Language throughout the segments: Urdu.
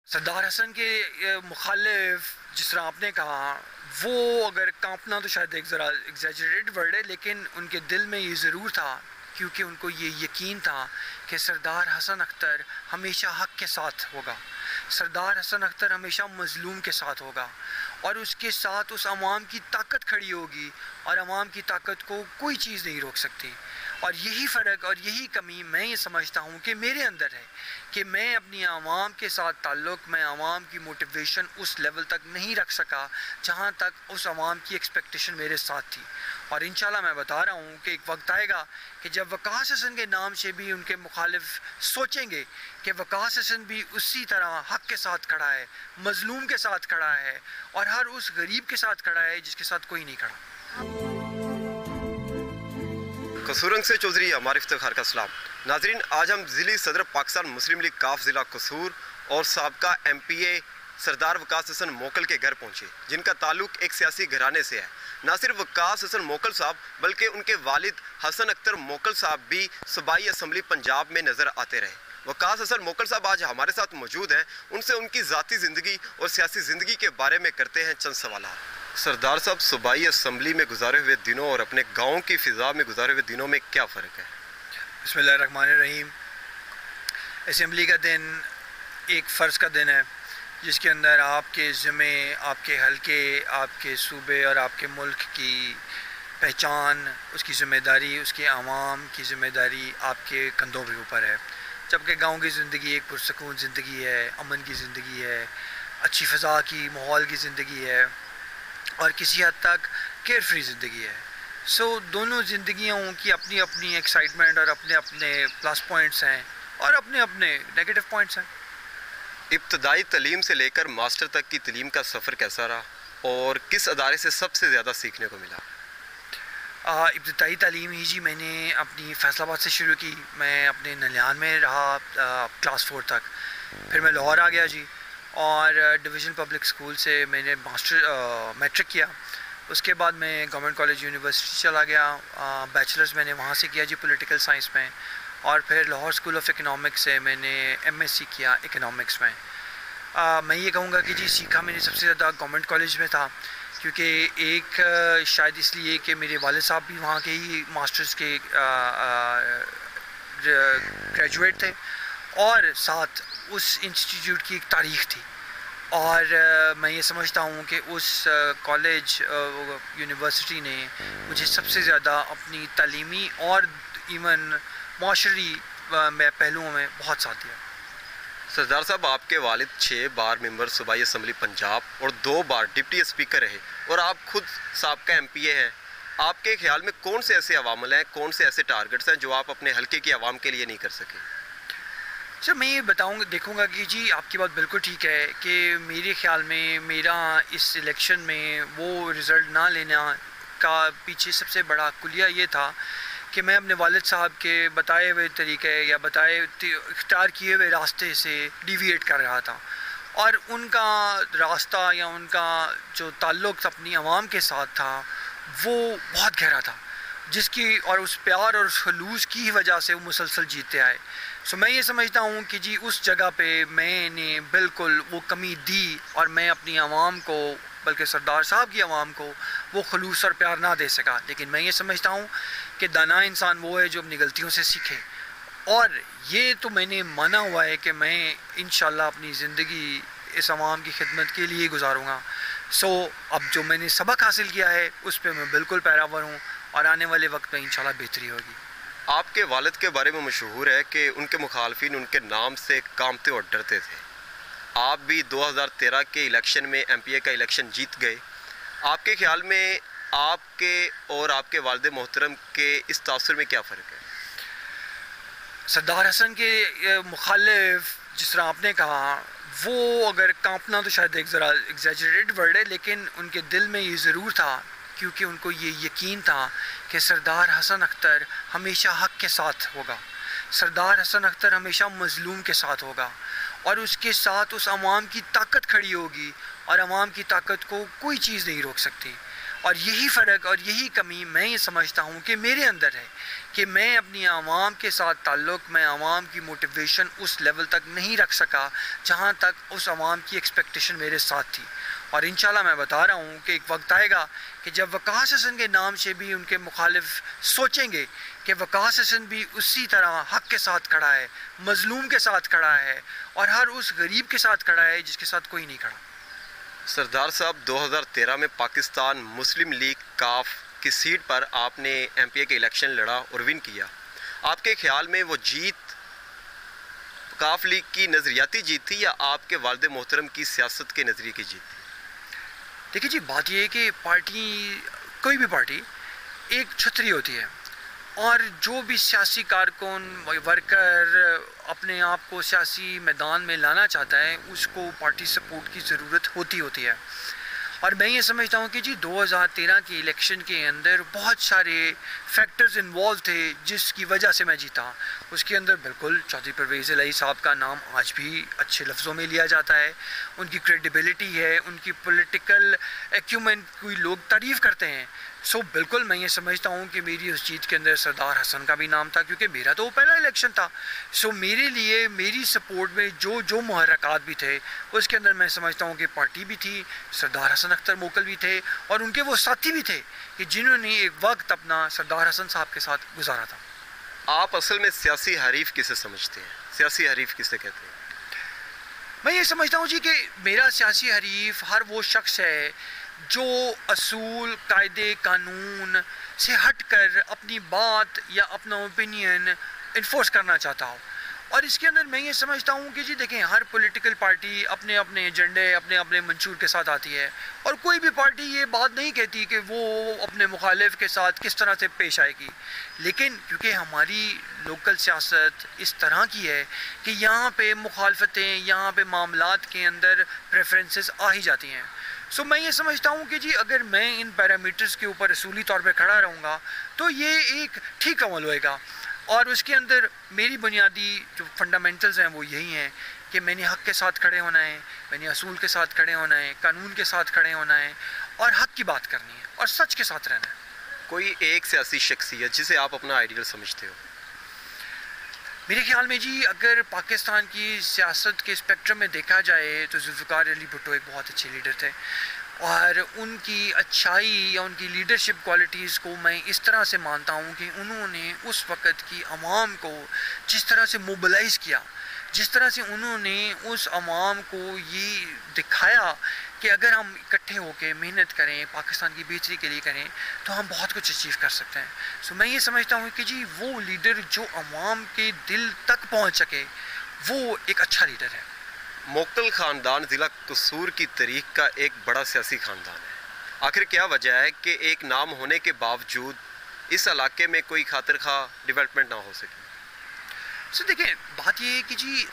سردار حسن کے مخالف جس طرح آپ نے کہا، وہ اگر کانپنا تو شاید ایک ذرا ایگزیجریٹڈ ورڈ ہے، لیکن ان کے دل میں یہ ضرور تھا، کیونکہ ان کو یہ یقین تھا کہ سردار حسن اختر ہمیشہ حق کے ساتھ ہوگا، سردار حسن اختر ہمیشہ مظلوم کے ساتھ ہوگا، اور اس کے ساتھ اس عوام کی طاقت کھڑی ہوگی، اور عوام کی طاقت کو کوئی چیز نہیں روک سکتی۔ اور یہی فرق اور یہی کمی میں یہ سمجھتا ہوں کہ میرے اندر ہے، کہ میں اپنی عوام کے ساتھ تعلق، میں عوام کی موٹیویشن اس لیول تک نہیں رکھ سکا جہاں تک اس عوام کی ایکسپیکٹیشن میرے ساتھ تھی۔ اور انشاءاللہ میں بتا رہا ہوں کہ ایک وقت آئے گا کہ جب وقاص حسن کے نام سے بھی ان کے مخالف سوچیں گے کہ وقاص حسن بھی اسی طرح حق کے ساتھ کھڑا ہے، مظلوم کے ساتھ کھڑا ہے، اور ہر اس غریب کے ساتھ کھڑا ہے جس کے ساتھ کوئی نہیں کھڑا۔ قصور سے چودھری ہمارے افتخار کا سلام۔ ناظرین، آج ہم ضلعی صدر پاکستان مسلم لیگ کاف ضلع قصور اور سابقہ ایم پی اے سردار وقاص حسن موکل کے گھر پہنچے، جن کا تعلق ایک سیاسی گھرانے سے ہے۔ نہ صرف وقاص حسن موکل صاحب بلکہ ان کے والد حسن اختر موکل صاحب بھی صوبائی اسمبلی پنجاب میں نظر آتے رہے۔ وقاص حسن موکل صاحب آج ہمارے ساتھ موجود ہیں، ان سے ان کی ذاتی زندگی اور سیاسی زندگی کے بارے میں کرتے ہیں چند سوالات۔ سردار صاحب، صوبائی اسمبلی میں گزارے ہوئے دنوں اور اپنے گاؤں کی فضا میں گزارے ہوئے دنوں میں کیا فرق ہے؟ بسم اللہ الرحمن الرحیم۔ اسمبلی کا دن ایک فرض کا دن ہے، جس کے اندر آپ کے ذمے، آپ کے حلقے، آپ کے صوبے اور آپ کے ملک کی پہچان، اس کی ذمہ داری، اس کے عوام کی ذمہ داری آپ کے کندھوں کے اوپر ہے۔ جبکہ گاؤں کی زندگی ایک پرسکون زندگی ہے، امن کی زندگی ہے، اچھی فضا کی، ماحول کی زندگی ہے، اور کسی حد تک کیئر فری زندگی ہے۔ دونوں زندگیوں کی اپنی اپنی ایکسائٹمنٹ اور اپنے اپنے پلس پوائنٹس ہیں اور اپنے اپنے نیگیٹو پوائنٹس ہیں۔ ابتدائی تعلیم سے لے کر ماسٹر تک کی تعلیم کا سفر کیسا رہا اور کس ادارے سے سب سے زیادہ سیکھنے کو ملا؟ ابتدائی تعلیم ہی جی میں نے اپنی فیصل آباد سے شروع کی۔ میں اپنے نلیان میں رہا کلاس 4 تک، پھر میں لاہور آ گیا جی، اور ڈویژن پبلک اسکول سے میں نے میٹرک کیا۔ اس کے بعد میں گورنمنٹ کالج یونیورسٹی چلا گیا، بیچلرز میں نے وہاں سے کیا جی پولیٹیکل سائنس میں، اور پھر لاہور اسکول آف اکنامکس سے میں نے ایم ایس سی کیا اکنامکس میں۔ میں یہ کہوں گا کہ جی سیکھا میں نے سب سے زیادہ گورنمنٹ کالج میں تھا، کیونکہ ایک شاید اس لیے کہ میرے والد صاحب بھی وہاں کے ہی ماسٹرز کے گریجویٹ تھے، اور ساتھ اس انسٹیٹیوٹ کی ایک تاریخ تھی، اور میں یہ سمجھتا ہوں کہ اس کالج یونیورسٹی نے مجھے سب سے زیادہ اپنی تعلیمی اور ایون معاشری پہلوؤں میں بہت ساتھ دیا۔ سردار صاحب، آپ کے والد 6 بار ممبر صوبائی اسمبلی پنجاب اور 2 بار ڈپٹی اسپیکر رہے، اور آپ خود سابقہ ایم پی اے ہیں۔ آپ کے خیال میں کون سے ایسے عوامل ہیں، کون سے ایسے ٹارگٹس ہیں جو آپ اپنے حلقے کی عوام کے لیے نہیں کر سکے؟ سر میں یہ دیکھوں گا کہ جی آپ کی بات بالکل ٹھیک ہے کہ میرے خیال میں میرا اس الیکشن میں وہ رزلٹ نہ لینا کا پیچھے سب سے بڑا کلیہ یہ تھا کہ میں اپنے والد صاحب کے بتائے ہوئے طریقے یا اختیار کیے ہوئے راستے سے ڈیویٹ کر رہا تھا، اور ان کا راستہ یا ان کا جو تعلق اپنی عوام کے ساتھ تھا وہ بہت گہرا تھا، جس کی اور اس پیار اور اس خلوص کی وجہ سے وہ مسلسل جیتے آئے۔ میں یہ سمجھتا ہوں کہ جی اس جگہ پہ میں نے بالکل وہ کمی دی، اور میں اپنی عوام کو، بلکہ سردار صاحب کی عوام کو وہ خلوص اور پیار نہ دے سکا۔ لیکن میں یہ سمجھتا ہوں کہ دانا انسان وہ ہے جو اپنی غلطیوں سے سیکھے، اور یہ تو میں نے مانا ہوا ہے کہ میں انشاءاللہ اپنی زندگی اس عوام کی خدمت کے لیے گزاروں گا۔ اب جو میں نے سبق حاصل کیا ہے اس پہ میں بالکل پیراور ہوں، اور آنے والے وقت میں انشاءاللہ بہتری ہوگی۔ آپ کے والد کے بارے میں مشہور ہے کہ ان کے مخالفین ان کے نام سے کامتے اور ڈرتے تھے۔ آپ بھی 2013 کے الیکشن میں ایم پی اے کا الیکشن جیت گئے۔ آپ کے خیال میں آپ کے اور آپ کے والد محترم کے اس تاثر میں کیا فرق ہے؟ سردار حسن کے مخالف جس طرح آپ نے کہا، وہ اگر کانپنا تو شاید ایک ذرا ایگزیجریٹڈ ورڈ ہے، لیکن ان کے دل میں یہ ضرور تھا، کیونکہ ان کو یہ یقین تھا کہ سردار حسن اختر ہمیشہ حق کے ساتھ ہوگا، سردار حسن اختر ہمیشہ مظلوم کے ساتھ ہوگا، اور اس کے ساتھ اس عوام کی طاقت کھڑی ہوگی، اور عوام کی طاقت کو کوئی چیز نہیں روک سکتی۔ اور یہی فرق اور یہی کمی میں یہ سمجھتا ہوں کہ میرے اندر ہے کہ میں اپنی عوام کے ساتھ تعلق، میں عوام کی موٹیویشن اس لیول تک نہیں رکھ سکا جہاں تک اس عوام کی ایکسپیکٹیشن میرے ساتھ تھی. اور انشاءاللہ میں بتا رہا ہوں کہ ایک وقت آئے گا کہ جب وقاص حسن کے نام سے بھی ان کے مخالف سوچیں گے کہ وقاص حسن بھی اسی طرح حق کے ساتھ کھڑا ہے، مظلوم کے ساتھ کھڑا ہے، اور ہر اس غریب کے ساتھ کھڑا ہے جس کے ساتھ کوئی نہیں کھڑا. سردار صاحب 2013 میں پاکستان مسلم لیگ کاف کی سیٹ پر آپ نے ایم پی اے کے الیکشن لڑا اور ون کیا. آپ کے خیال میں وہ جیت کاف لیگ کی نظریاتی جیت تھی یا آپ کے والد محترم کی سیاست کے نظریے کی جیت تھی؟ دیکھیے جی، بات یہ ہے کہ پارٹی، کوئی بھی پارٹی ایک چھتری ہوتی ہے، اور جو بھی سیاسی کارکن ورکر اپنے آپ کو سیاسی میدان میں لانا چاہتا ہے اس کو پارٹی سپورٹ کی ضرورت ہوتی ہے. اور میں یہ سمجھتا ہوں کہ جی 2013 کی الیکشن کے اندر بہت سارے فیکٹرز انوالو تھے جس کی وجہ سے میں جیتا. اس کے اندر بالکل چودھری پرویز الہی صاحب کا نام آج بھی اچھے لفظوں میں لیا جاتا ہے، ان کی کریڈیبلٹی ہے، ان کی پولیٹیکل ایکیومنٹ کوئی لوگ تعریف کرتے ہیں. بالکل میں یہ سمجھتا ہوں کہ میری اس جیت کے اندر سردار حسن کا بھی نام تھا، کیونکہ میرا تو وہ پہلا الیکشن تھا. میرے لیے میری سپورٹ میں جو محرکات بھی تھے اس کے اندر میں سمجھتا ہوں کہ پارٹی بھی تھی، سردار حسن اختر موکل بھی تھے، اور ان کے وہ ساتھی بھی تھے کہ جنہوں نے ایک وقت اپنا سردار حسن صاحب کے ساتھ گزارا تھا. آپ اصل میں سیاسی حریف کسے سمجھتے ہیں؟ سیاسی حریف کسے کہتے ہیں؟ میں یہ سمجھتا ہوں جی کہ میرا سیاسی حریف ہر وہ شخص ہے جو اصول، قاعدے، قانون سے ہٹ کر اپنی بات یا اپنا اوپینین انفورس کرنا چاہتا ہو. اور اس کے اندر میں یہ سمجھتا ہوں کہ جی دیکھیں، ہر پولیٹیکل پارٹی اپنے اپنے ایجنڈے، اپنے اپنے منشور کے ساتھ آتی ہے، اور کوئی بھی پارٹی یہ بات نہیں کہتی کہ وہ اپنے مخالف کے ساتھ کس طرح سے پیش آئے گی. لیکن کیونکہ ہماری لوکل سیاست اس طرح کی ہے کہ یہاں پہ مخالفتیں، یہاں پہ معاملات کے اندر پریفرنسز آ ہی جاتی ہیں. میں یہ سمجھتا ہوں کہ جی اگر میں ان پیرامیٹرز کے اوپر اصولی طور پہ کھڑا رہوں گا تو یہ ایک ٹھیک عمل ہوئے گا. اور اس کے اندر میری بنیادی جو فنڈامنٹلز ہیں وہ یہی ہیں کہ میں نے حق کے ساتھ کھڑے ہونا ہے، میں نے اصول کے ساتھ کھڑے ہونا ہے، قانون کے ساتھ کھڑے ہونا ہے، اور حق کی بات کرنی ہے اور سچ کے ساتھ رہنا ہے. کوئی ایک سیاسی شخصیت جسے آپ اپنا آئیڈیل سمجھتے ہو؟ میرے خیال میں جی اگر پاکستان کی سیاست کے اسپیکٹرم میں دیکھا جائے تو ذوالفقار علی بھٹو ایک بہت اچھے لیڈر تھے، اور ان کی اچھائی یا ان کی لیڈرشپ کوالٹیز کو میں اس طرح سے مانتا ہوں کہ انہوں نے اس وقت کی عوام کو جس طرح سے موبلائز کیا، جس طرح سے انہوں نے اس عوام کو یہ دکھایا کہ اگر ہم اکٹھے ہو کے محنت کریں، پاکستان کی بہتری کے لیے کریں تو ہم بہت کچھ اچیو کر سکتے ہیں. میں یہ سمجھتا ہوں کہ جی وہ لیڈر جو عوام کے دل تک پہنچ سکے وہ ایک اچھا لیڈر ہے. موکل خاندان ضلع قصور کی تاریخ کا ایک بڑا سیاسی خاندان ہے. آخر کیا وجہ ہے کہ ایک نام ہونے کے باوجود اس علاقے میں کوئی خاطر خواہ ڈیولپمنٹ نہ ہو سکے؟ دیکھیں، بات یہ ہے کہ جی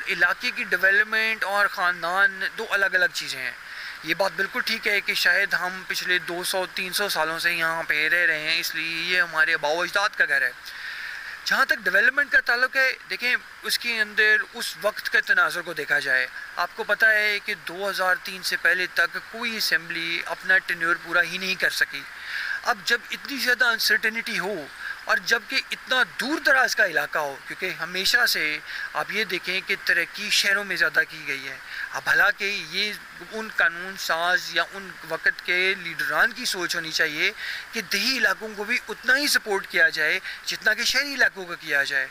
علاقے کی ڈیولپمنٹ اور خاندان دو الگ الگ چیزیں ہیں. یہ بات بالکل ٹھیک ہے کہ شاید ہم پچھلے 200-300 سالوں سے یہاں پہ رہ رہے ہیں، اس لیے یہ ہمارے آباء و اجداد کا گھر ہے. جہاں تک ڈیولپمنٹ کا تعلق ہے، دیکھیں اس کے اندر اس وقت کے تناظر کو دیکھا جائے، آپ کو پتہ ہے کہ 2003 سے پہلے تک کوئی اسمبلی اپنا ٹینیور پورا ہی نہیں کر سکی. اب جب اتنی زیادہ انسرٹنٹی ہو اور جب کہ اتنا دور دراز کا علاقہ ہو، کیونکہ ہمیشہ سے آپ یہ دیکھیں کہ ترقی شہروں میں زیادہ کی گئی ہے. اب حالانکہ یہ ان قانون ساز یا ان وقت کے لیڈران کی سوچ ہونی چاہیے کہ دیہی علاقوں کو بھی اتنا ہی سپورٹ کیا جائے جتنا کہ شہری علاقوں کا کیا جائے.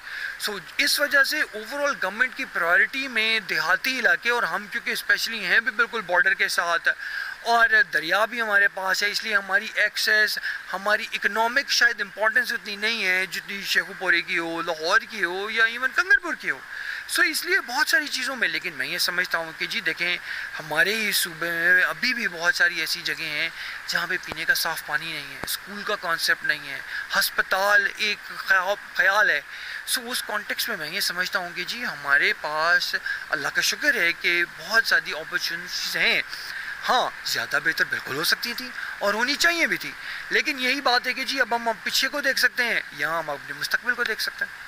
اس وجہ سے اوورآل گورنمنٹ کی پرائورٹی میں دیہاتی علاقے، اور ہم کیونکہ اسپیشلی ہیں بھی بالکل بارڈر کے ساتھ اور دریا بھی ہمارے پاس ہے، اس لیے ہماری ایکسیس، ہماری اکنامک شاید امپورٹنس اتنی نہیں ہے جتنی شیخو پورے کی ہو، لاہور کی ہو یا ایون کنگرپور کی ہو. اس لیے بہت ساری چیزوں میں، لیکن میں یہ سمجھتا ہوں کہ جی دیکھیں ہمارے ہی صوبے میں ابھی بھی بہت ساری ایسی جگہیں ہیں جہاں پہ پینے کا صاف پانی نہیں ہے، اسکول کا کانسیپٹ نہیں ہے، ہسپتال ایک خیال ہے. اس کانٹیکس میں یہ سمجھتا ہوں کہ جی ہمارے پاس اللہ کا شکر ہے کہ بہت زیادہ اپرچونیٹیز ہیں. ہاں زیادہ بہتر بالکل ہو سکتی تھی اور ہونی چاہیے بھی تھی، لیکن یہی بات ہے کہ جی اب ہم پیچھے کو دیکھ سکتے ہیں یا ہم اپنے مستقبل کو دیکھ سکتے ہیں.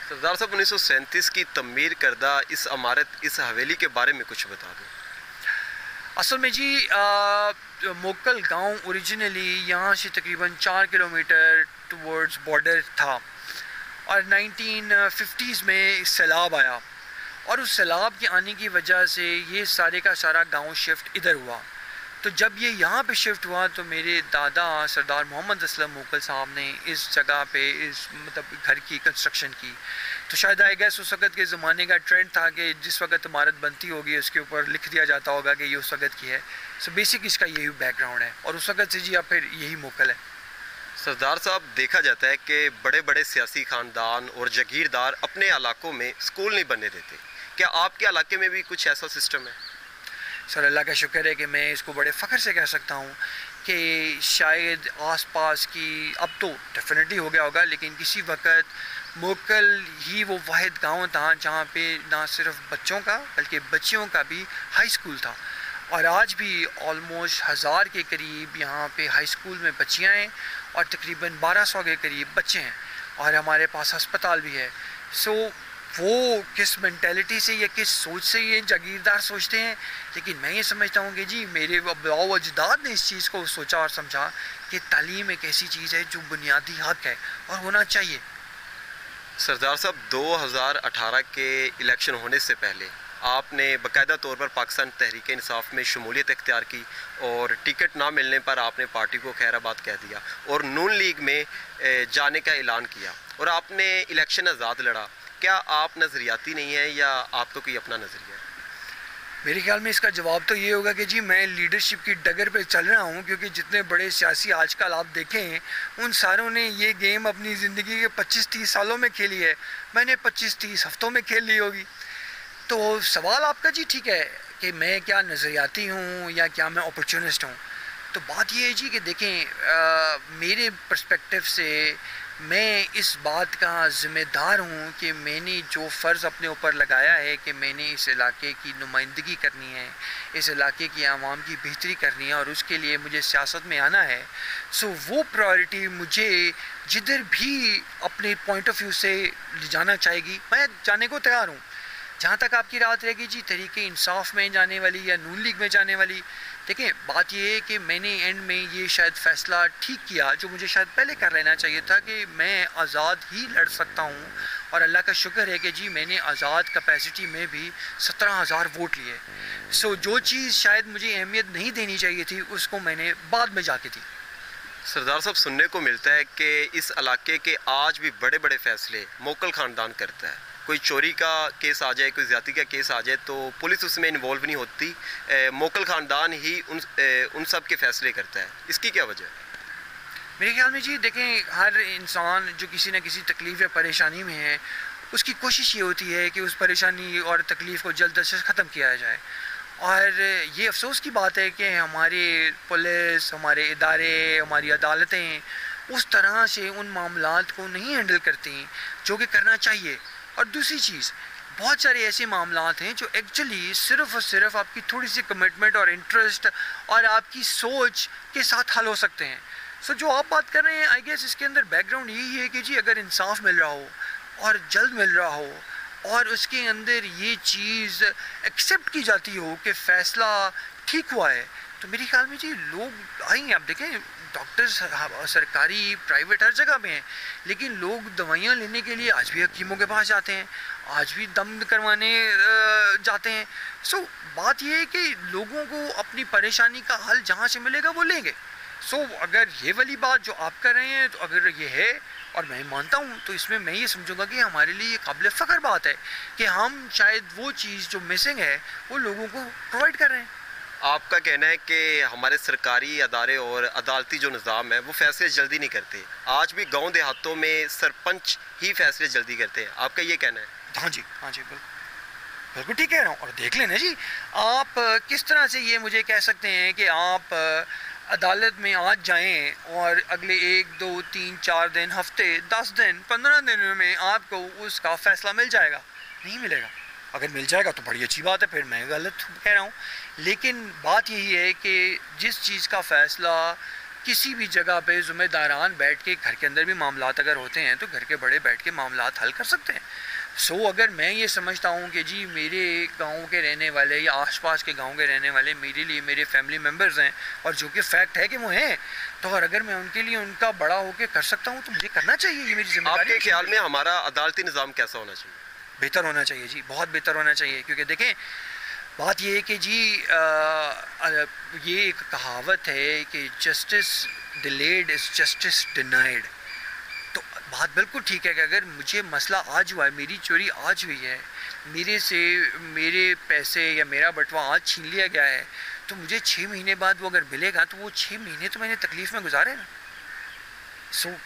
سردار صاحب 1937 کی تعمیر کردہ اس عمارت، اس حویلی کے بارے میں کچھ بتا دیں. اصل میں جی موکل گاؤں اوریجنلی یہاں سے تقریباً 4 کلومیٹر ٹورڈز بارڈر تھا، اور 1950s میں سیلاب آیا، اور اس سیلاب کے آنے کی وجہ سے یہ سارے کا سارا گاؤں شفٹ ادھر ہوا۔ تو جب یہ یہاں پہ شفٹ ہوا تو میرے دادا سردار محمد اسلم موکل صاحب نے اس جگہ پہ اس مطلب گھر کی کنسٹرکشن کی۔ تو شاید آئی گیس اس وقت کے زمانے کا ٹرینڈ تھا کہ جس وقت عمارت بنتی ہوگی اس کے اوپر لکھ دیا جاتا ہوگا کہ یہ اس وقت کی ہے۔ سو بیسک اس کا یہی بیک گراؤنڈ ہے، اور اس وقت سے جی اب پھر یہی موکل ہے۔ سردار صاحب، دیکھا جاتا ہے کہ بڑے بڑے سیاسی خاندان اور جاگیردار اپنے علاقوں میں اسکول نہیں بننے دیتے، کیا آپ کے علاقے میں بھی کچھ ایسا سسٹم ہے؟ سر اللہ کا شکر ہے کہ میں اس کو بڑے فخر سے کہہ سکتا ہوں کہ شاید آس پاس کی، اب تو ڈیفینیٹلی ہو گیا ہوگا، لیکن کسی وقت موکل ہی وہ واحد گاؤں تھا جہاں پہ نہ صرف بچوں کا بلکہ بچیوں کا بھی ہائی اسکول تھا، اور آج بھی آلموسٹ 1000 کے قریب یہاں پہ ہائی اسکول میں بچیاں ہیں، اور تقریباً 1200 کے قریب بچے ہیں، اور ہمارے پاس ہسپتال بھی ہے۔ سو وہ کس مینٹیلٹی سے یا کس سوچ سے یہ جاگیردار سوچتے ہیں، لیکن میں یہ سمجھتا ہوں کہ جی میرے اباء و اجداد نے اس چیز کو سوچا اور سمجھا کہ تعلیم ایک ایسی چیز ہے جو بنیادی حق ہے اور ہونا چاہیے۔ سردار صاحب، 2018 کے الیکشن ہونے سے پہلے آپ نے باقاعدہ طور پر پاکستان تحریک انصاف میں شمولیت اختیار کی، اور ٹکٹ نہ ملنے پر آپ نے پارٹی کو خیر آباد کہہ دیا اور نون لیگ میں جانے کا اعلان کیا، اور آپ نے الیکشن آزاد لڑا۔ کیا آپ نظریاتی نہیں ہیں یا آپ کا کوئی اپنا نظریہ ہے؟ میرے خیال میں اس کا جواب تو یہ ہوگا کہ جی میں لیڈرشپ کی ڈگر پہ چل رہا ہوں، کیونکہ جتنے بڑے سیاسی آج کل آپ دیکھیں ان ساروں نے یہ گیم اپنی زندگی کے 25-30 سالوں میں کھیلی ہے، میں نے 25-30 ہفتوں میں کھیل لی ہوگی۔ تو سوال آپ کا جی ٹھیک ہے کہ میں کیا نظریاتی ہوں یا کیا میں اپرچونسٹ ہوں، تو بات یہ ہے جی کہ دیکھیں میرے پرسپیکٹیو سے میں اس بات کا ذمہ دار ہوں کہ میں نے جو فرض اپنے اوپر لگایا ہے کہ میں نے اس علاقے کی نمائندگی کرنی ہے، اس علاقے کی عوام کی بہتری کرنی ہے، اور اس کے لیے مجھے سیاست میں آنا ہے۔ سو وہ پرائورٹی مجھے جدھر بھی اپنے پوائنٹ آف ویو سے جانا چاہے گی میں جانے کو تیار ہوں۔ جہاں تک آپ کی رات رہے گی جی تحریک انصاف میں جانے والی یا نون لیگ میں جانے والی، دیکھیں بات یہ ہے کہ میں نے اینڈ میں یہ شاید فیصلہ ٹھیک کیا جو مجھے شاید پہلے کر لینا چاہیے تھا کہ میں آزاد ہی لڑ سکتا ہوں، اور اللہ کا شکر ہے کہ جی میں نے آزاد کیپیسٹی میں بھی 17,000 ووٹ لیے۔ سو جو چیز شاید مجھے اہمیت نہیں دینی چاہیے تھی اس کو میں نے بعد میں جا کے دی۔ سردار صاحب، سننے کو ملتا ہے کہ اس علاقے کے آج بھی بڑے بڑے فیصلے موکل خاندان کرتا ہے۔ کوئی چوری کا کیس آ جائے، کوئی زیادتی کا کیس آ جائے تو پولیس اس میں انوالو نہیں ہوتی، موکل خاندان ہی ان سب کے فیصلے کرتا ہے، اس کی کیا وجہ ہے؟ میرے خیال میں جی دیکھیں ہر انسان جو کسی نہ کسی تکلیف یا پریشانی میں ہے اس کی کوشش یہ ہوتی ہے کہ اس پریشانی اور تکلیف کو جلد از جلد ختم کیا جائے، اور یہ افسوس کی بات ہے کہ ہمارے پولیس، ہمارے ادارے، ہماری عدالتیں اس طرح سے ان معاملات کو نہیں ہینڈل کرتی جو کہ کرنا چاہیے۔ اور دوسری چیز، بہت سارے ایسے معاملات ہیں جو ایکچولی صرف اور صرف آپ کی تھوڑی سی کمٹمنٹ اور انٹرسٹ اور آپ کی سوچ کے ساتھ حل ہو سکتے ہیں۔ سو جو آپ بات کر رہے ہیں آئی گیس اس کے اندر بیک گراؤنڈ یہی ہے کہ جی اگر انصاف مل رہا ہو اور جلد مل رہا ہو اور اس کے اندر یہ چیز ایکسیپٹ کی جاتی ہو کہ فیصلہ ٹھیک ہوا ہے، تو میرے خیال میں جی لوگ آئیں گے۔ آپ دیکھیں ڈاکٹرز سرکاری پرائیویٹ ہر جگہ میں ہیں، لیکن لوگ دوائیاں لینے کے لیے آج بھی حکیموں کے پاس جاتے ہیں، آج بھی دم کروانے جاتے ہیں۔ سو بات یہ ہے کہ لوگوں کو اپنی پریشانی کا حل جہاں سے ملے گا وہ لیں گے۔ سو اگر یہ والی بات جو آپ کر رہے ہیں تو اگر یہ ہے اور میں مانتا ہوں تو اس میں یہ سمجھوں گا کہ ہمارے لیے یہ قابل فخر بات ہے کہ ہم شاید وہ چیز جو مسنگ ہے وہ لوگوں کو پرووائڈ کر رہے ہیں۔ آپ کا کہنا ہے کہ ہمارے سرکاری ادارے اور عدالتی جو نظام ہے وہ فیصلے جلدی نہیں کرتے، آج بھی گاؤں دیہاتوں میں سرپنچ ہی فیصلے جلدی کرتے ہیں، آپ کا یہ کہنا ہے؟ ہاں جی بالکل بالکل ٹھیک کہہ رہا ہوں۔ اور دیکھ لینا جی آپ کس طرح سے یہ مجھے کہہ سکتے ہیں کہ آپ عدالت میں آج جائیں اور اگلے 1 2 3 4 دن، ہفتے، 10 دن، 15 دن میں آپ کو اس کا فیصلہ مل جائے گا؟ نہیں ملے گا۔ اگر مل جائے گا تو بڑی اچھی بات ہے، پھر میں غلط کہہ رہا ہوں، لیکن بات یہی ہے کہ جس چیز کا فیصلہ کسی بھی جگہ پہ ذمہ داران بیٹھ کے، گھر کے اندر بھی معاملات اگر ہوتے ہیں تو گھر کے بڑے بیٹھ کے معاملات حل کر سکتے ہیں۔ اگر میں یہ سمجھتا ہوں کہ جی میرے گاؤں کے رہنے والے یا آس پاس کے گاؤں کے رہنے والے میرے لیے میرے فیملی ممبرز ہیں، اور جو کہ فیکٹ ہے کہ وہ ہیں، تو اگر میں ان کے لیے ان کا بڑا ہو کے کر سکتا ہوں تو مجھے کرنا چاہیے، یہ میری ذمہ آپ داری ہے۔ کے خیال میں ہمارا عدالتی نظام کیسا ہونا چاہیے؟ بہتر ہونا چاہیے جی، بہت بہتر ہونا چاہیے، کیونکہ دیکھیں بات یہ ہے کہ جی یہ ایک کہاوت ہے کہ justice delayed is justice denied. تو بات بالکل ٹھیک ہے کہ اگر مجھے مسئلہ آج ہوا ہے، میری چوری آج ہوئی ہے، میرے سے میرے پیسے یا میرا بٹوا آج چھین لیا گیا ہے، تو مجھے 6 مہینے بعد وہ اگر ملے گا تو وہ 6 مہینے تو میں نے تکلیف میں گزارے نا۔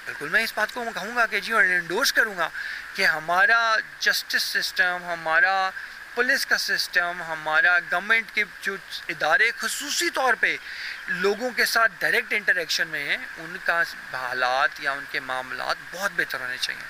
بالکل میں اس بات کو کہوں گا کہ جی، اور انڈورس کروں گا کہ ہمارا جسٹس سسٹم، ہمارا پولیس کا سسٹم، ہمارا گورنمنٹ کے جو ادارے خصوصی طور پہ لوگوں کے ساتھ ڈائریکٹ انٹریکشن میں ہیں، ان کا حالات یا ان کے معاملات بہت بہتر ہونے چاہیے۔